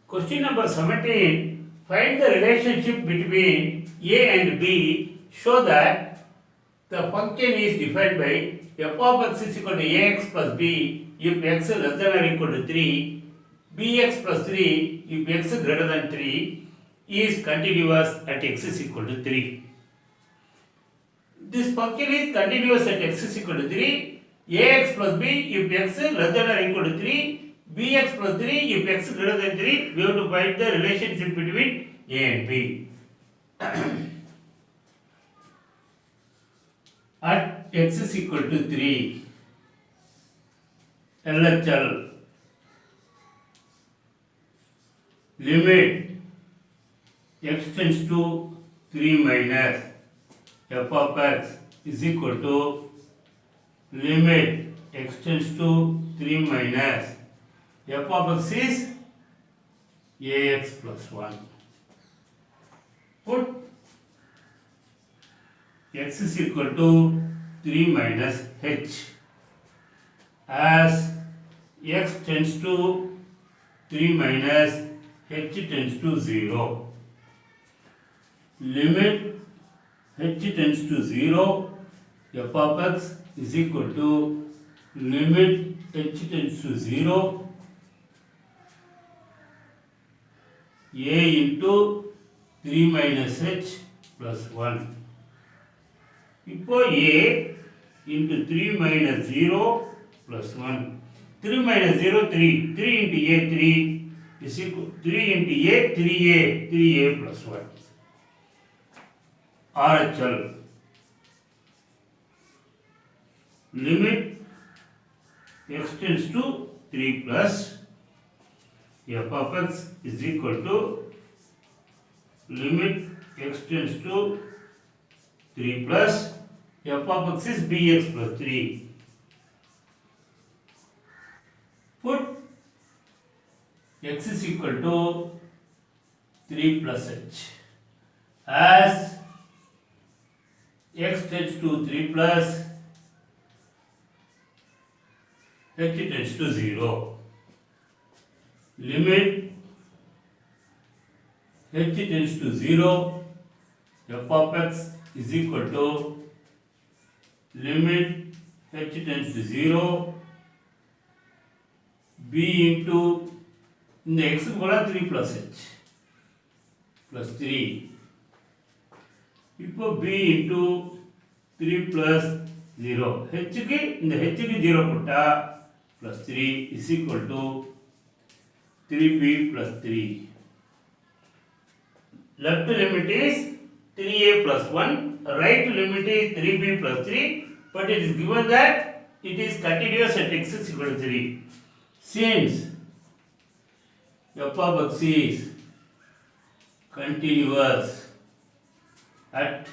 Question number 17. Find the relationship between A and B. Show that the function is defined by f of x is equal to ax plus b if x less than or equal to 3, bx plus 3 if x greater than 3 is continuous at x is equal to 3. This function is continuous at x is equal to 3, ax plus b if x less than or equal to 3, bx plus 3 if x greater than 3. We have to find the relationship between a and b. At x is equal to 3, LHL limit x tends to 3 minus f of x is equal to limit x tends to 3 minus f of x is ax plus 1. Put x is equal to 3 minus h as x tends to 3 minus h tends to 0. Limit h tends to 0, f of x is equal to limit h tends to 0 a into 3 minus h plus 1. இப்போ a into 3 minus 0 plus 1. 3 minus 0, 3. 3 into a, 3 is equal 3 into a, 3a, 3a plus 1. RHL limit x tends to 3 plus f of x is equal to limit x tends to 3 plus f of x is bx plus 3. Put x is equal to 3 plus h as x tends to 3 plus h tends to 0. Limit h tends to 0, f of x is equal to limit h tends to 0 b into இந்த x க்கு போல 3 plus h plus 3. இப்போ b into 3 plus 0 h க்கு இந்த h க்கு 0 போட்டா plus 3 is equal to 3b plus 3. Left limit is 3a plus 1, right limit is 3b plus 3, but it is given that it is continuous at x is equal to 3. Since f of x is continuous at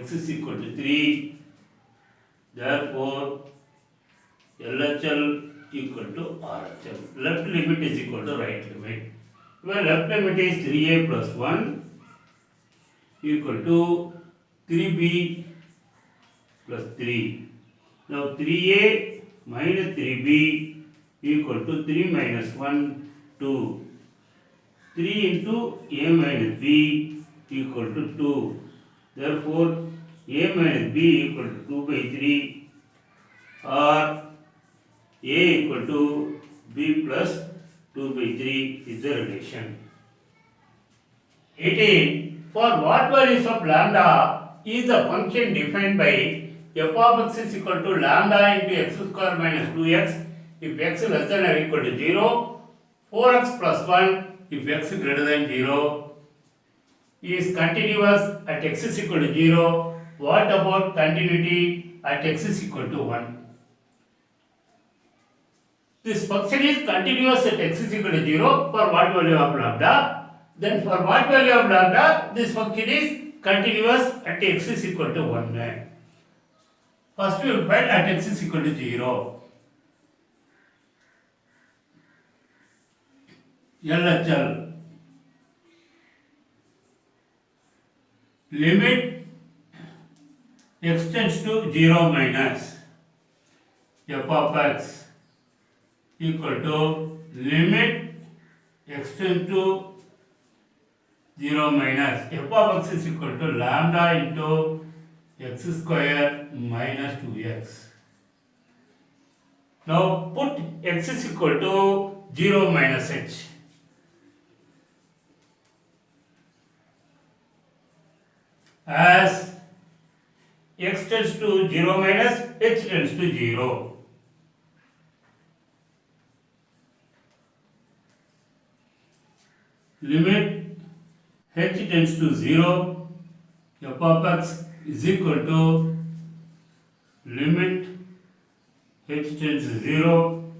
x is equal to 3, therefore LHL equal to RHL. Left limit is equal to right limit. Where left limit is 3a plus 1 equal to 3b plus 3. Now 3a minus 3b equal to 3 minus 1, 2. 3 into a minus b equal to 2. Therefore, a minus b equal to 2 by 3 or a equal to b plus 2 by 3 is the relation. 18. For what values of lambda is the function defined by f of x is equal to lambda into x square minus 2x if x less than or equal to 0, 4x plus 1 if x greater than 0 is continuous at x is equal to 0. What about continuity at x is equal to 1? This function is continuous at x is equal to 0 for what value of lambda? Then for what value of lambda, this function is continuous at x is equal to 1. First we will find at x is equal to 0. LHL limit x tends to 0 minus f of x equal to limit x tends to 0 minus f of x is equal to lambda into x square minus 2x. Now put x is equal to 0 minus h. As x tends to 0 minus h tends to 0. Limit h tends to 0, f of x is equal to limit h tends to 0,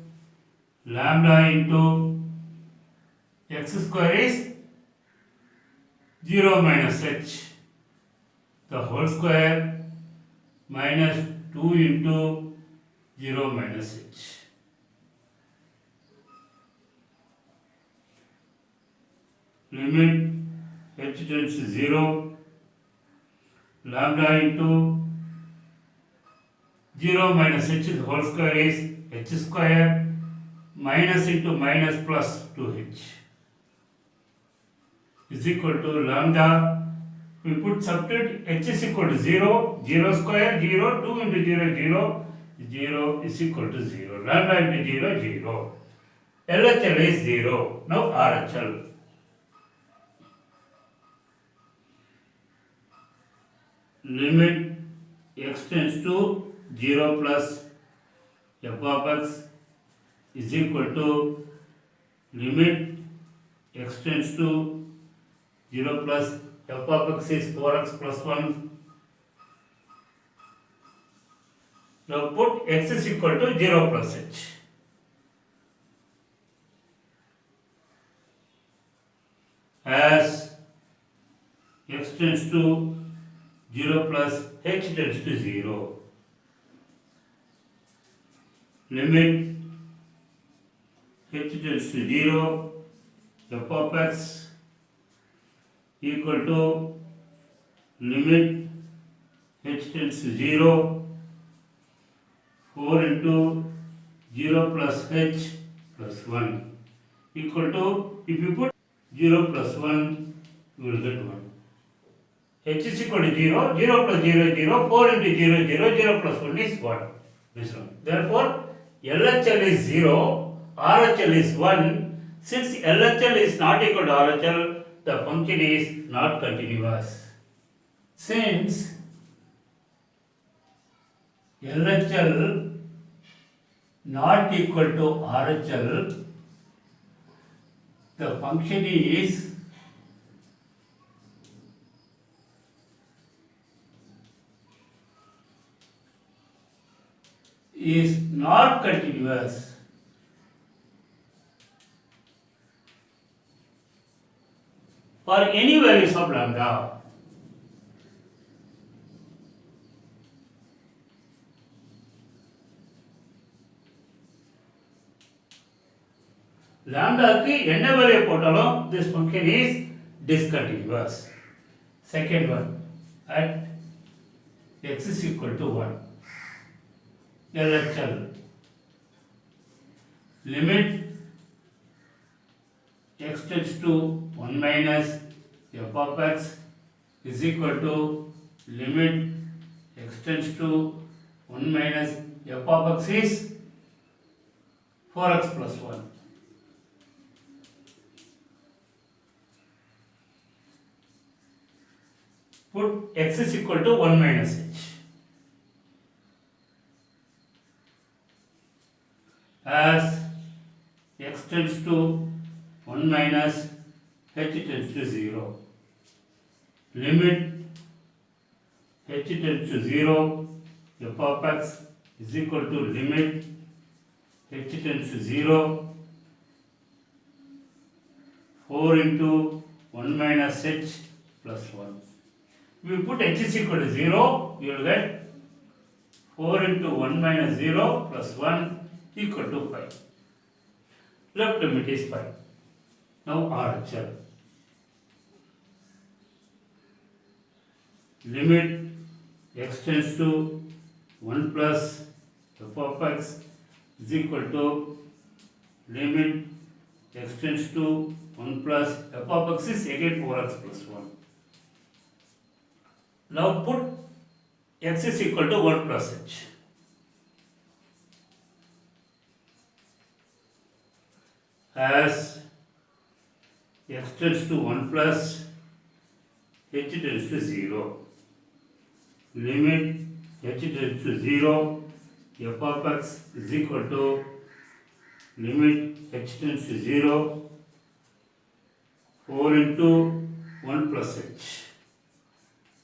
lambda into x square is 0 minus h, the whole square minus 2 into 0 minus h. Limit h tends to 0, lambda into 0 minus h, the whole square is h square minus into minus plus 2h is equal to lambda. We put substitute h is equal to 0, 0 square 0, 2 into 0, 0, 0 is equal to 0. Lambda into 0, 0. LHL is 0. Now RHL. Limit x tends to 0 plus f of x is equal to limit x tends to 0 plus f of x is 4x plus 1. Now put x is equal to 0 plus h. As x tends to 0 plus h tends to 0. Limit h tends to 0, f of x equal to limit h tends to 0, 4 into 0 plus h plus 1 equal to, if you put 0 plus 1, you will get 1. H is equal to 0, 0 plus 0 is 0, 4 into 0 is 0, 0 plus 1 is 1. This one. Therefore, LHL is 0, RHL is 1. Since LHL is not equal to RHL, the function is not continuous. Since LHL not equal to RHL, the function is not continuous. For any values of lambda. Lambda க்கு என்ன value போட்டாலும் this function is discontinuous. Second one, at x is equal to 1. LHL limit x tends to 1 minus f of x is equal to limit x tends to 1 minus f of x is 4x plus 1. Put x is equal to 1 minus h. As x tends to 1 minus h tends to 0. Limit h tends to 0, f of x is equal to limit h tends to 0, 4 into 1 minus h plus 1. If you put h is equal to 0, you will get 4 into 1 minus 0 plus 1 equal to 5. Left limit is 5. Now RHL. Limit x tends to 1 plus f of x is equal to limit x tends to 1 plus f of x is again 4x plus 1. Now put x is equal to 1 plus h. As x tends to 1 plus h tends to 0. Limit h tends to 0, f of x is equal to limit h tends to 0, 4 into 1 plus h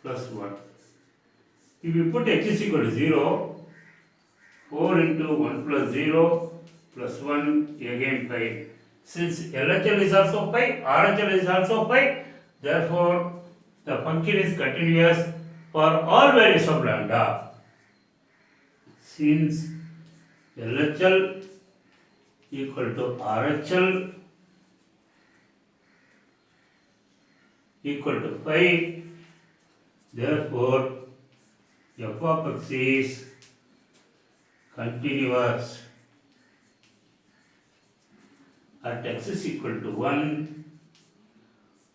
plus 1. If you put h is equal to 0, 4 into 1 plus 0 plus 1 again 5. Since LHL is also 5, RHL is also 5, therefore the function is continuous for all values of lambda. Since LHL equal to RHL equal to 5, therefore f of x is continuous at x is equal to 1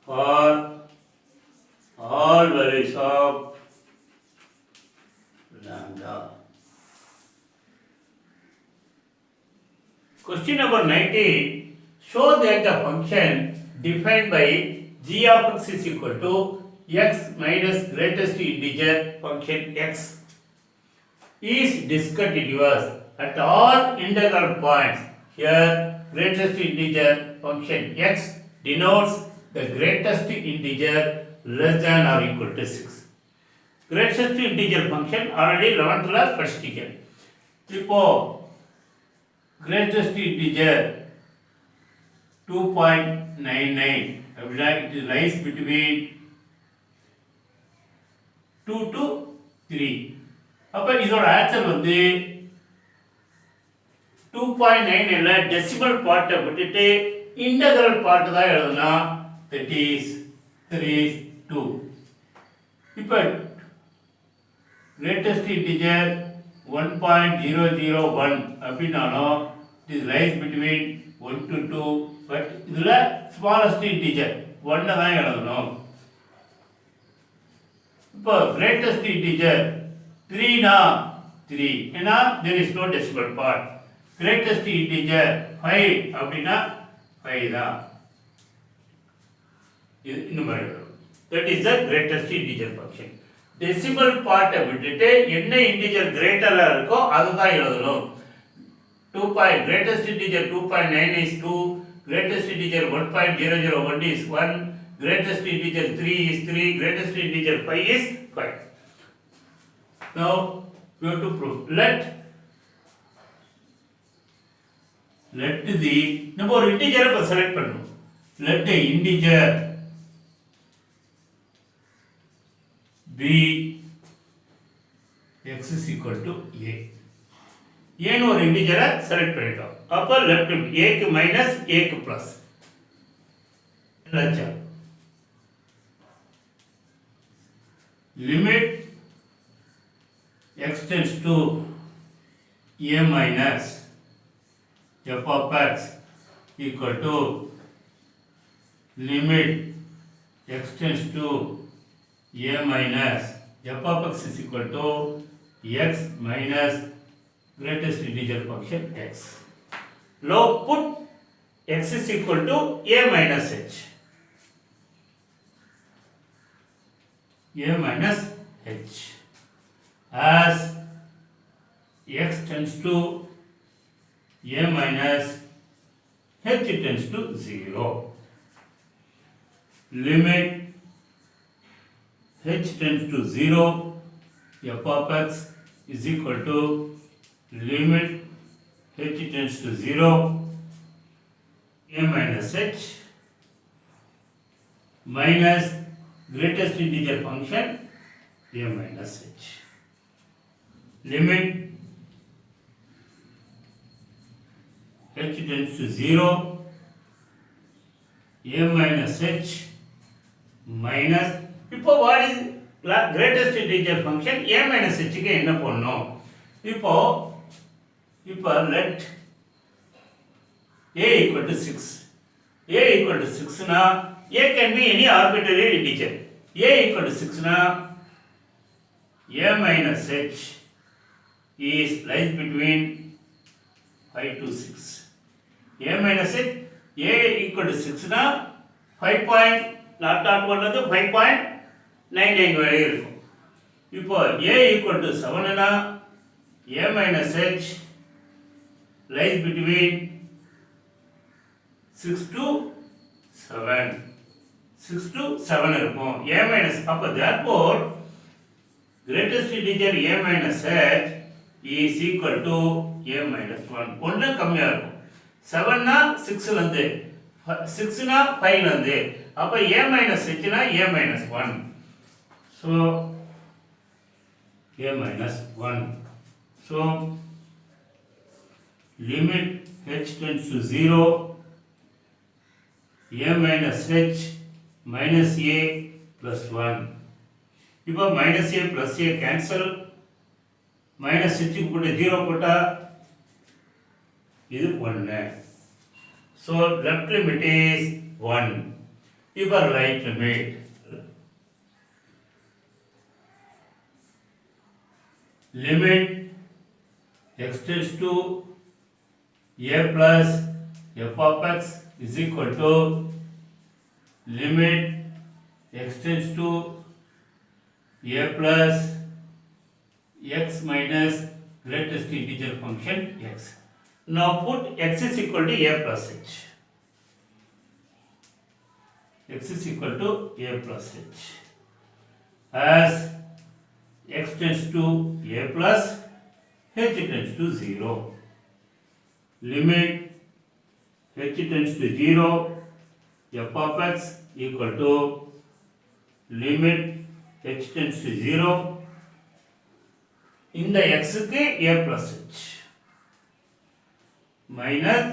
for all values of lambda. Question number 19. Show that the function defined by g of x is equal to x minus greatest integer function x is discontinuous at all integral points. Here, greatest integer function x denotes the greatest integer less than or equal to 6. Greatest integer function already 11th class படிச்சிட்டீங்க. இப்போ greatest integer 2.99 அப்படின்னா it lies between 2 to 3. அப்ப இதோட answer வந்து 2.9 இல்ல decimal பார்ட்டை விட்டுட்டு integral part தான் எழுதணும். that is 3 2. இப்போ greatest integer 1.001 அப்படினாலும் it is lies between 1 to 2, but இதுல smallest integer 1 தான் எழுதணும். இப்போ greatest integer 3 னா 3 ஏனா there is no decimal part. Greatest integer 5 அப்படினா 5 தான். இது இந்த மாதிரி வரும். That is the greatest integer function. Decimal part விட்டுட்டு என்ன integer greater-ஆ இருக்கோ அதுதான் எழுதணும். Greatest integer 2.9 is 2, greatest integer 1.001 is 1, greatest integer 3 is 3, greatest integer 5 is 5. Now we have to prove. Let the நம்ம ஒரு integer select பண்ணணும். Let the integer be x is equal to a. ஏன்னு ஒரு இன்டிஜரை select பண்ணிட்டோம். அப்போ left a க்கு minus a க்கு plus லட்சா limit x tends to a minus f of x equal to limit x tends to a minus f of x is equal to x minus greatest integer function x. Now put x is equal to a minus h. A minus h. As x tends to a minus h tends to 0. Limit h tends to 0, f of x is equal to limit h tends to 0, a minus h minus greatest integer function a minus h. Limit h tends to 0, a minus h minus. இப்போ what is greatest integer function a minus h க்கு என்ன பண்ணணும்? இப்போ let a equal to 6. equal to 6 na, a can be any arbitrary integer. A equal to 6 na, a minus h is lies between 5 to 6. A minus h, a equal to 6 na, 5 point not 1 அது 5.99 வரை இருக்கும். இப்போ a equal to 7 னா a minus h lies between 6 to 7. 6 to 7 இருக்கும். a minus அப்போ therefore greatest integer a minus h is equal to a minus 1. ஒன்று கம்மியா இருக்கும். 7 னா 6 ல இருந்து 6 னா 5 ல இருந்து அப்ப a minus h னா a minus 1. So a minus 1. So limit h tends to 0, a minus h minus a plus 1. இப்போ minus a plus a cancel, minus h க்கு போட்டு 0 போட்டா இது 1. So left limit is 1. இப்போ right limit. Limit x tends to a plus f of x is equal to limit x tends to a plus x minus greatest integer function x. Now put x is equal to a plus h. X is equal to a plus h. As x tends to a plus, h tends to 0. Limit h tends to 0, f of x equal to limit h tends to 0. இந்த x க்கு a plus h minus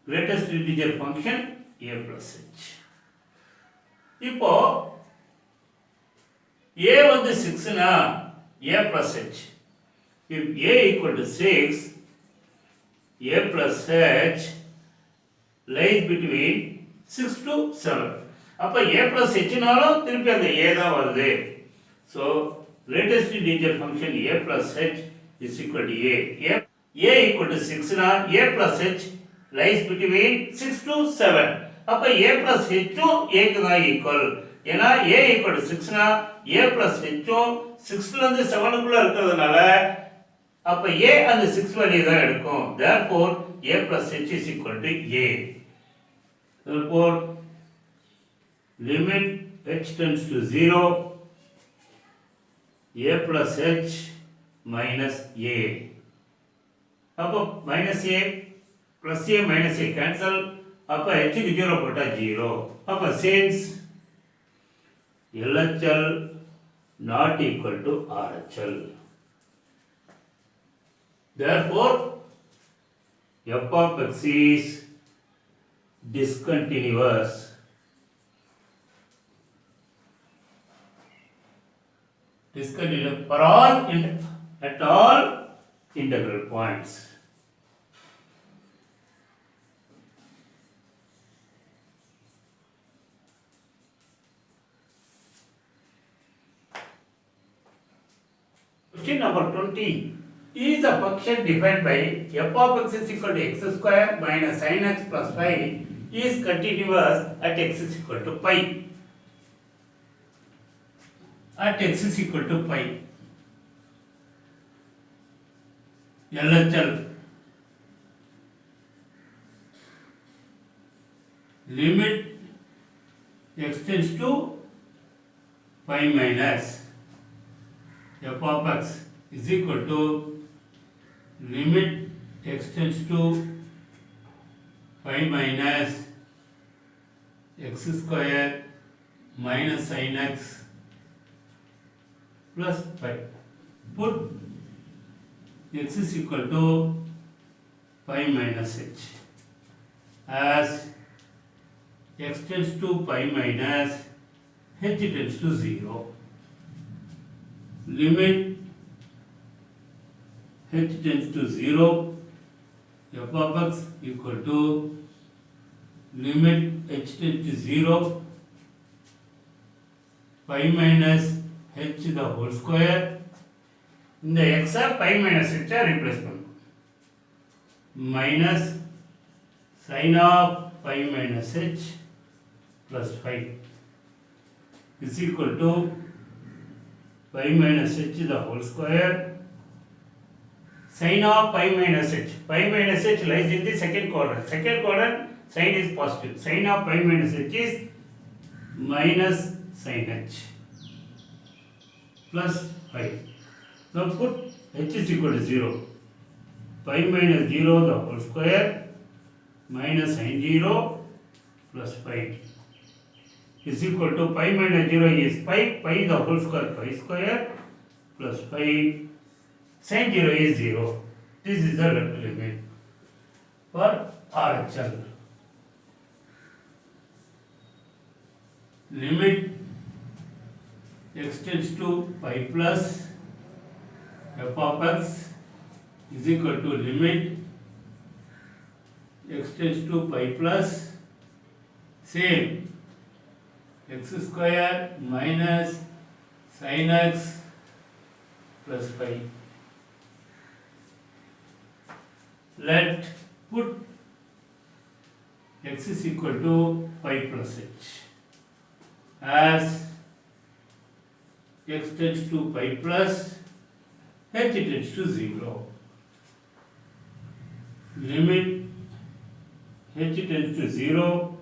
greatest integer function a plus h. இப்போ a வந்து 6 னா a plus h. If a equal to 6, a plus h lies between 6 to 7. அப்ப a plus h னாலும் திருப்பி அந்த a தான் வருது. So greatest integer function a plus h is equal to a. A equal to 6 னா a plus h lies between 6 to 7. அப்ப a plus h um a க்கு தான் ஈக்குவல். ஏனா a equal to 6 னா a plus h உம் 6 ல இருந்து 7 க்குள்ள இருக்கிறதுனால அப்ப a அந்த 6 வேல்யூ தான் எடுக்கும். Therefore a plus h is equal to a. Therefore limit h tends to 0, a plus h minus a. அப்போ minus a plus a minus a cancel. அப்போ h க்கு 0 போட்டா 0. அப்போ since LHL not equal to RHL, therefore f of x is discontinuous. Discontinuous for all at all integral points. Question number 20. Is the function defined by f of x is equal to x square minus sin x plus pi is continuous at x is equal to pi. At x is equal to pi. LHL limit x tends to pi minus f of x is equal to limit x tends to pi minus x square minus sin x plus pi. Put x is equal to pi minus h. As x tends to pi minus h tends to 0. Limit h tends to 0, f of x equal to limit h tends to 0, pi minus h the whole square. இந்த x pi minus h replace பண்ணும். Minus sin of pi minus h plus 5 is equal to pi minus h the whole square. Sin of pi minus h. Pi minus h lies in the second quadrant. Second quadrant, sin is positive. Sin of pi minus h is minus sin h plus 5. Now put h is equal to 0. Pi minus 0 the whole square minus sin 0 plus 5 is equal to pi minus 0 is pi, pi the whole square, pi square plus 5. Sin 0 is 0. This is the left limit for RHL. Limit x tends to pi plus f of x is equal to limit x tends to pi plus same x square minus sin x plus 5. Let put x is equal to pi plus h as x tends to pi plus h tends to 0. Limit h tends to 0,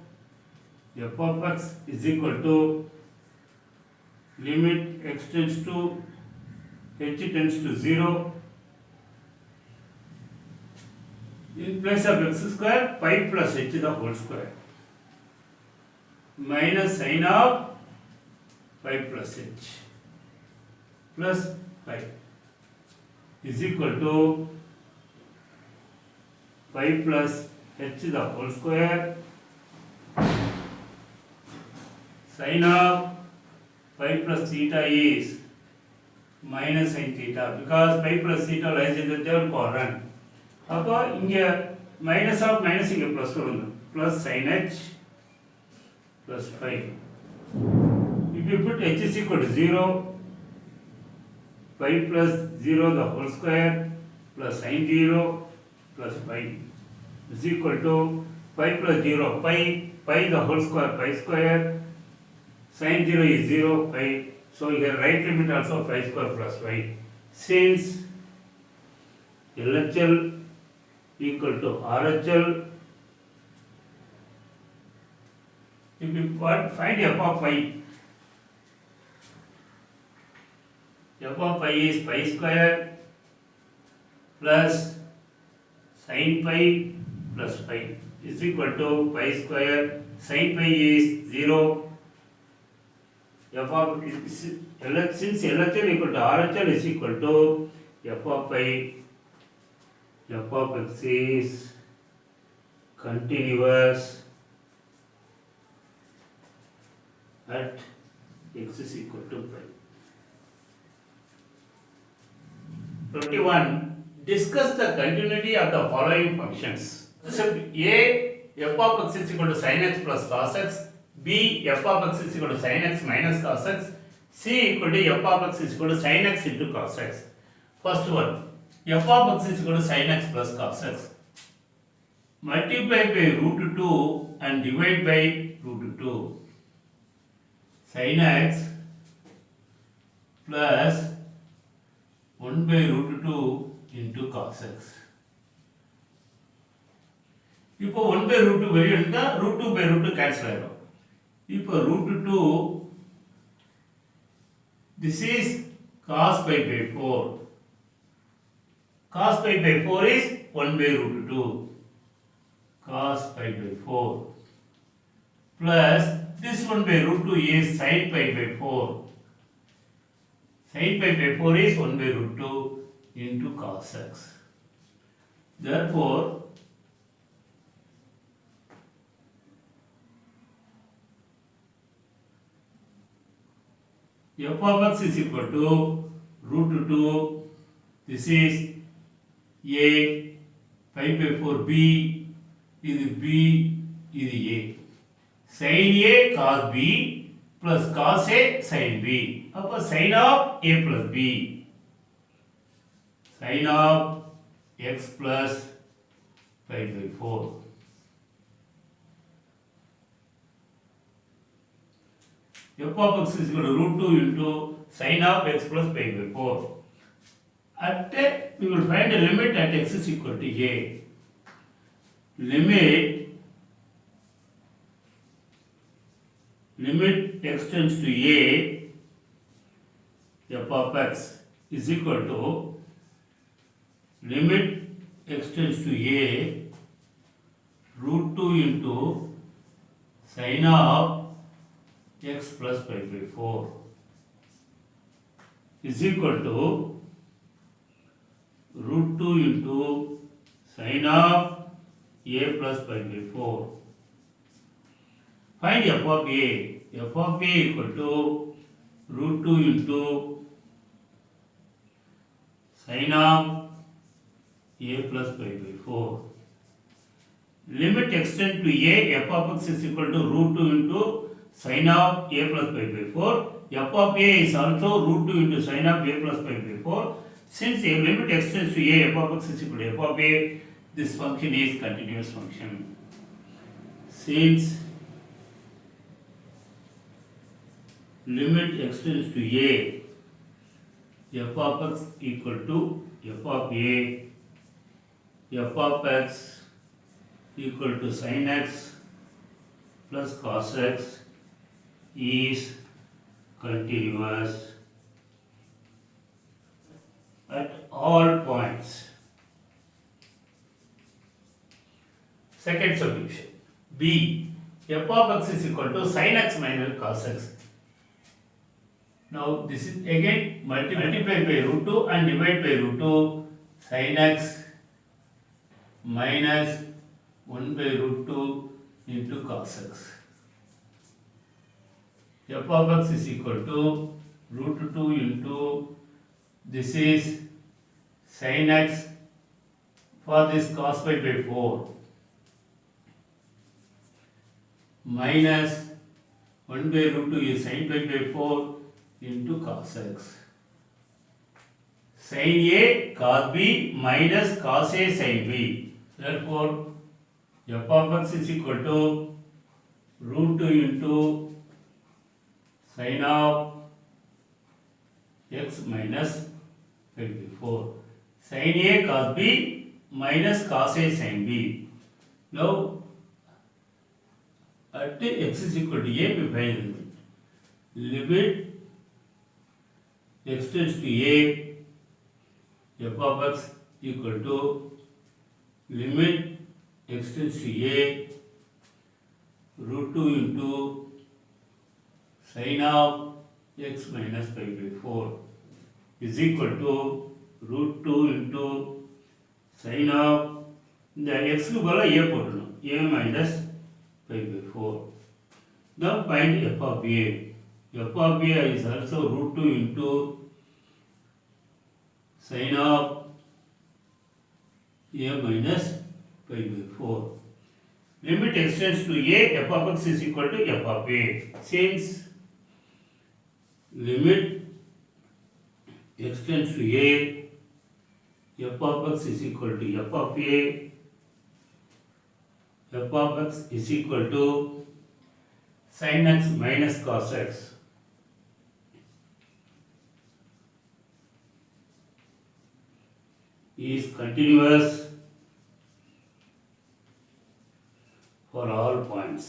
f of x is equal to limit x tends to h tends to 0. In place of x square, pi plus h the whole square minus sin of pi plus h plus 5 is equal to pi plus h the whole square sin of pi plus theta is minus sin theta because pi plus theta lies in the third quadrant. அப்போ இங்க minus of minus இங்க plus வருது plus sin h plus 5. If you put h is equal to 0, pi plus 0 the whole square plus sin 0 plus 5 is equal to pi plus 0, pi the whole square, pi square, sin 0 is 0, pi. So here right limit also pi square plus 5. Since LHL equal to RHL, if you find f of pi, f of pi is pi square plus sin pi plus 5 is equal to pi square, sin pi is 0. F of since LHL equal to RHL is equal to f of pi, f of x is continuous at x is equal to pi. 21. Discuss the continuity of the following functions. So A, f of x is equal to sin x plus cos x. B, f of x is equal to sin x minus cos x. C equal to f of x is equal to sin x into cos x. First one, f of x is equal to sin x plus cos x. Multiply by root 2 and divide by root 2. Sin x plus 1 by root 2 into cos x. இப்போ 1 by root 2 வெளிய எடுத்தா root 2 by root 2 cancel ஆயிடும். இப்போ root 2 this is cos pi by 4. Cos pi by 4 is 1 by root 2. Cos pi by 4 plus this 1 by root 2 is sin pi by 4. Sin pi by 4 is 1 by root 2 into cos x. Therefore, f of x is equal to root 2, this is a, pi by 4 b, இது b, இது a. sin a cos b plus cos a sin b. அப்போ sin of a plus b. sin of x plus pi by 4. f of x is equal to root 2 into sin of x plus pi by 4. At we will find a limit at x is equal to a. Limit x tends to a, f of x is equal to limit x tends to a root 2 into sin of x plus pi by 4 is equal to root 2 into sin of a plus pi by 4. Find f of a. f of a equal to root 2 into sin of a plus pi by 4. Limit x tend to a, f of x is equal to root 2 into sin of a plus pi by 4. f of a is also root 2 into sin of a plus pi by 4. Since a limit x tends to a, f of x is equal to f of a, this function is continuous function. Since limit x tends to a, f of x equal to f of a, f of x equal to sin x plus cos x is continuous at all points. Second solution. B. f of x is equal to sin x minus cos x. Now this is again multiply by root 2 and divide by root 2 sin x minus 1 by root 2 into cos x. f of x is equal to root 2 into this is sin x for this cos pi by 4 minus 1 by root 2 is sin pi by 4 into cos x. Sin a cos b minus cos a sin b. Therefore, f of x is equal to root 2 into sin of x minus pi by 4. Sin a cos b minus cos a sin b. Now, at x is equal to a, we find the limit. Limit x tends to a, f of x equal to limit x tends to a root 2 into sin of x minus pi by 4 is equal to root 2 into sin of the x க்கு பதிலா a போடணும், a minus pi by 4. Then find f of a. f of a is also root 2 into sin of a minus pi by 4. Limit x tends to a, f of x is equal to f of a. Since limit x tends to a, f of x is equal to f of a, f of x is equal to sin x minus cos x. Is continuous for all points.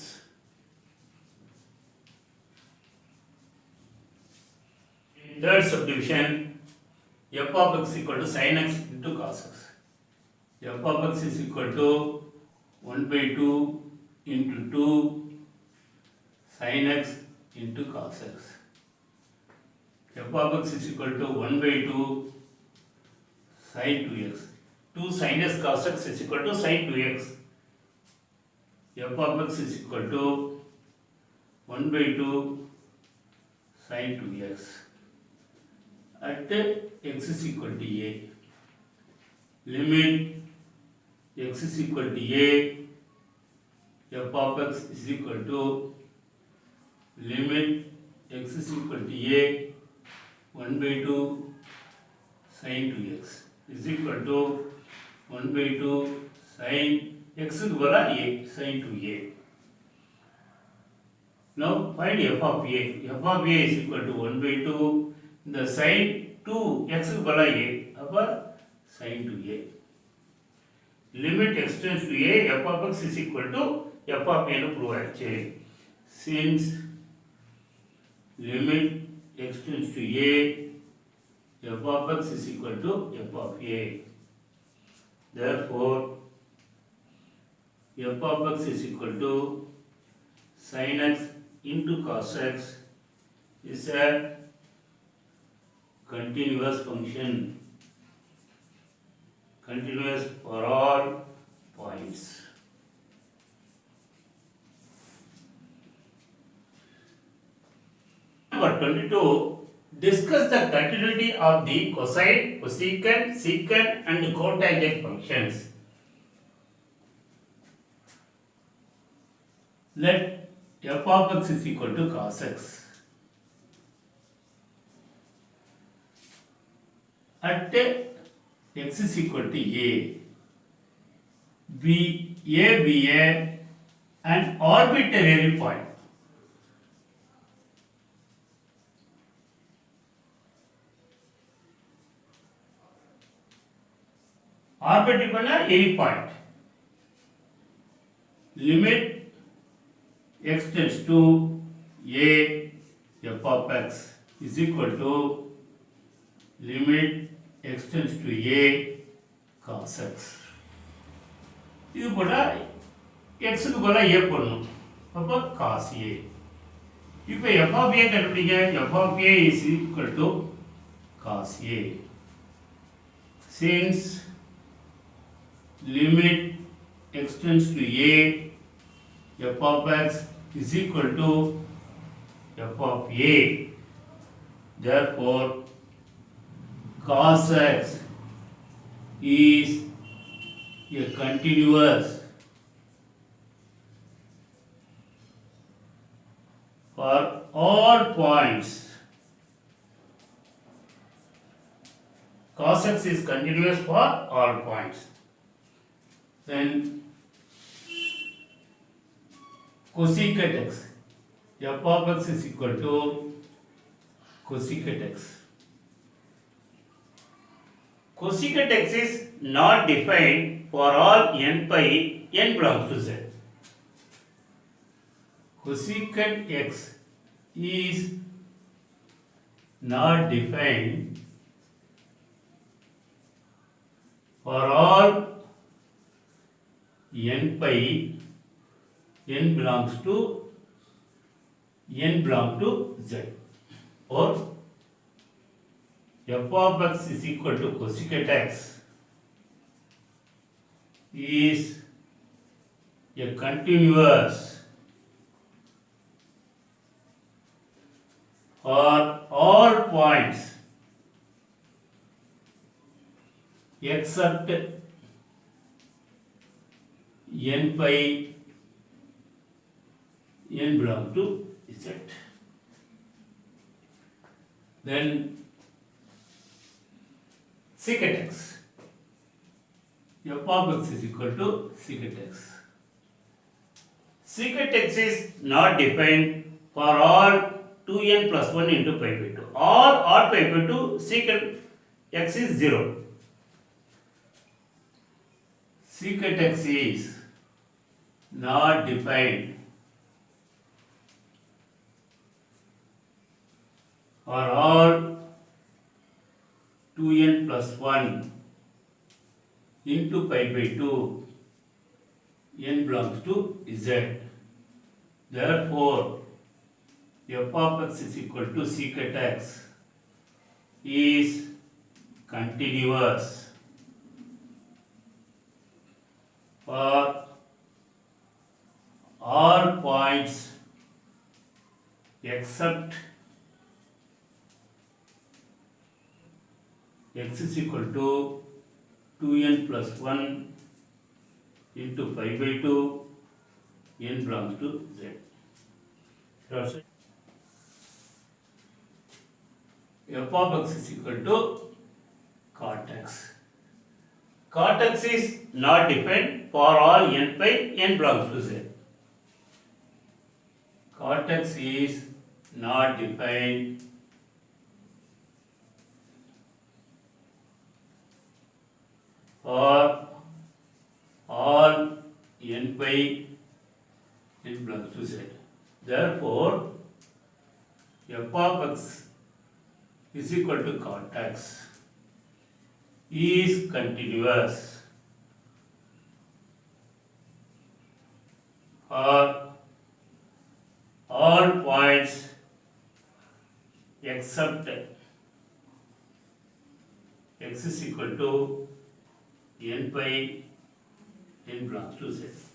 In third subdivision, f of x equal to sin x into cos x. f of x is equal to 1 by 2 into 2 sin x into cos x. f of x is equal to 1 by 2 sin 2x. 2 sin x cos x is equal to sin 2x. f of x is equal to 1 by 2 sin 2x. At x is equal to a, limit x is equal to a, f of x is equal to limit x is equal to a 1 by 2 sin 2x is equal to 1 by 2 sin x க்கு பதிலா a sin 2a. Now find f of a. f of a is equal to 1 by 2 இந்த sin 2 x க்கு பதிலா a அப்ப sin 2a. Limit x tends to a f of x is equal to f of a னு prove ஆயிடுச்சு. Since limit x tends to a f of x is equal to f of a. Therefore f of x is equal to sin x into cos x is a continuous function, continuous for all points. Number 22, discuss the continuity of the cosine, cosecant, secant and cotangent functions. Let f of x is equal to cos x. At x is equal to a, be an arbitrary point. Arbitrary பண்ணா any point. Limit x tends to a f of x is equal to limit x tends to a cos x. இது போல x க்கு பதிலா a போடணும். அப்ப cos a. இப்போ f of a கண்டுபிடிங்க. f of a is equal to cos a. Since limit x tends to a f of x is equal to f of a, therefore cos x is a continuous for all points. Cos x is continuous for all points. Then cosecant x, f of x is equal to cosecant x. Cosecant x is not defined for all n pi n belongs to z. Cosecant x is not defined for all n pi n belongs to z, or f of x is equal to cosecant x is a continuous for all points except n pi n belong to z. Then secant x, f of x is equal to secant x. Secant x is not defined for all 2n plus 1 into pi by 2. All odd pi by 2, secant x is 0. Secant x is not defined for all 2n plus 1 into pi by 2 n belongs to z. Therefore f of x is equal to secant x is continuous for all points except x is equal to 2n plus 1 into pi by 2 n belongs to Z. F of x is equal to cot x. Cot x is not defined for all n by n belongs to Z. Cot x is not defined for all n by n belongs to Z. Therefore, f of x is equal to cot x is continuous for all points except x is equal to n by n belongs to Z.